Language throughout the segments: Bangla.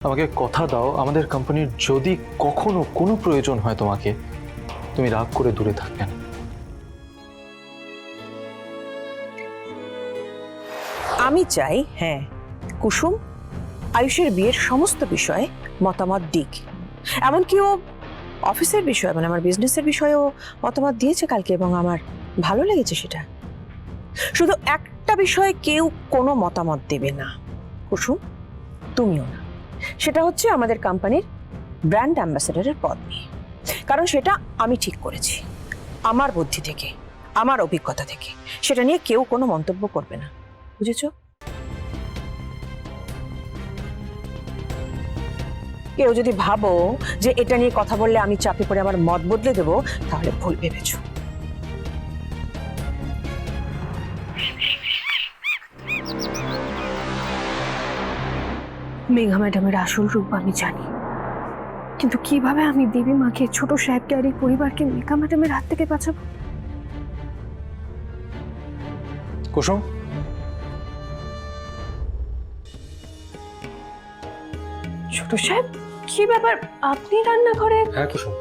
আমাকে কথা দাও, আমাদের কোম্পানির যদি কখনো কোনো প্রয়োজন হয় তোমাকে, তুমি রাগ করে দূরে থাকবে না। আমি চাই হ্যাঁ কুসুম আয়ুষের বিয়ের সমস্ত বিষয়ে মতামত দিক। এমনকি ও অফিসের বিষয় মানে আমার বিজনেসের বিষয়েও মতামত দিয়েছে কালকে, এবং আমার ভালো লেগেছে সেটা। শুধু একটা বিষয়ে কেউ কোনো মতামত দেবে না কুসুম, তুমিও না। সেটা হচ্ছে আমাদের কোম্পানির ব্র্যান্ড অ্যাম্বাসেডরের পদ নিয়ে। কারণ সেটা আমি ঠিক করেছি আমার বুদ্ধি থেকে, আমার অভিজ্ঞতা থেকে। সেটা নিয়ে কেউ কোনো মন্তব্য করবে না, বুঝেছো? কেউ যদি ভাবো যে এটা নিয়ে কথা বললে আমি চাপে পড়ে আমার মত বদলে দেবো, তাহলে ভুল ভেবেছো। মেঘা ম্যাডামের আসল রূপ আমি জানি, কিন্তু কিভাবে আমি দেবী মাকে, ছোট সাহেবকে আর এই পরিবারকে মেঘা ম্যাডামের হাত থেকে বাঁচাবো? কুসুম, ছোট সাহেব, কি ব্যাপার? আপনি রান্নাঘরে? হ্যাঁ কুসুম,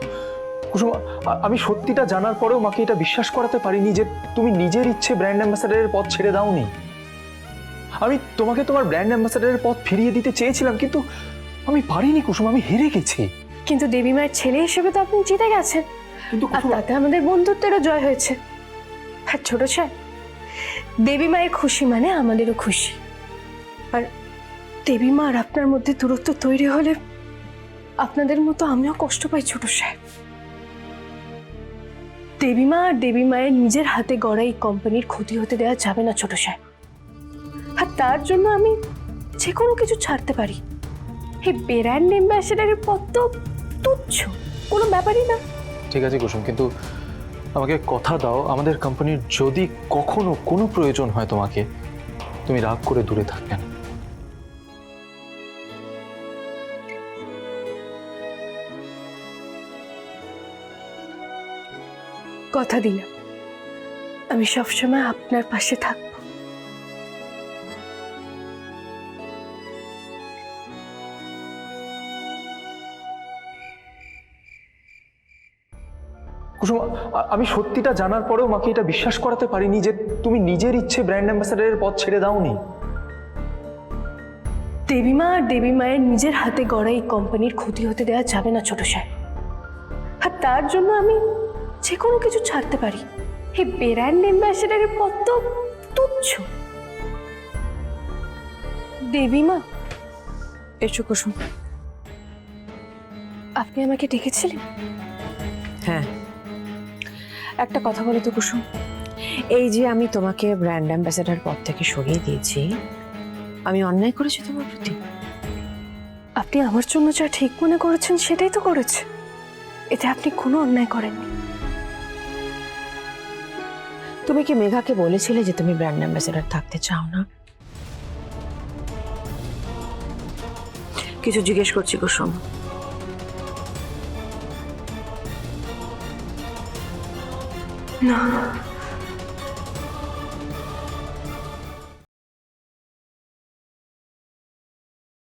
কুসুম আমি সত্যিটা জানার পরেও মাকে এটা বিশ্বাস করাতে পারিনি যে তুমি নিজের ইচ্ছে ব্র্যান্ড অ্যাম্বাসেডরের পদ ছেড়ে দাওনি। আমি তোমাকে তোমার ব্র্যান্ড অ্যাম্বাসেডরের পদ ফিরিয়ে দিতে চেয়েছিলাম, কিন্তু আমি পারিনি কুসুম, আমি হেরে গেছি। কিন্তু দেবী মায়ের ছেলে হিসেবে তো আপনি জিতে গেছেন, কিন্তু আর তাতে আমাদের বন্ধুত্বেরও জয় হয়েছে। আর ছোট সাহেব, দেবী মায়ের খুশি মানে আমাদেরও খুশি। আর দেবী মা আর আপনার মধ্যে দূরত্ব তৈরি হলে আপনাদের মতো আমিও কষ্ট পাই ছোট সাহেব। দেবী মা আর দেবী মায়ের নিজের হাতে গড়া এই কোম্পানির ক্ষতি হতে দেওয়া যাবে না ছোট সাহেব। আর তার জন্য আমি যে কোনো কিছু ছাড়তে পারি। এই ব্র্যান্ড অ্যাম্বাসেডরের পদ তো তুচ্ছ, কোনো ব্যাপারই না। ঠিক আছে কুসুম, কিন্তু আমাকে কথা দাও, আমাদের কোম্পানির যদি কখনো কোনো প্রয়োজন হয় তোমাকে, তুমি রাগ করে দূরে থাকবে না। কথা দিলাম, আমি সবসময় আপনার পাশে থাকবো। কুসুম আমি সত্যিটা জানার পরেও মাকে এটা বিশ্বাস করাতে পারিনি যে তুমি নিজের ইচ্ছে ব্র্যান্ড অ্যাম্বাসেডরের পদ ছেড়ে দাওনি। দেবী মা আর দেবী মায়ের নিজের হাতে গড়া এই কোম্পানির ক্ষতি হতে দেওয়া যাবে না ছোট সাহেব। আর তার জন্য আমি যে কোনো কিছু ছাড়তে পারি। এই ব্র্যান্ড অ্যাম্বাসেডরের পদ তো তুচ্ছ। দেবী মা, এসো কুসুম। আপনি আমাকে ডেকেছিলেন? হ্যাঁ, একটা কথা বলো তো কুসুম, এই যে আমি তোমাকে ব্র্যান্ড অ্যাম্বাসেডর পদ থেকে সরিয়ে দিয়েছি, আমি অন্যায় করেছি তোমার প্রতি? আপনি আমার জন্য যা ঠিক মনে করেছেন সেটাই তো করেছে, এতে আপনি কোনো অন্যায় করেননি। তুমি কি মেঘাকে বলেছিলে যে তুমি ব্র্যান্ড অ্যাম্বাসেডর থাকতে চাও না? কিছু জিজ্ঞেস করছি কুসুম। না,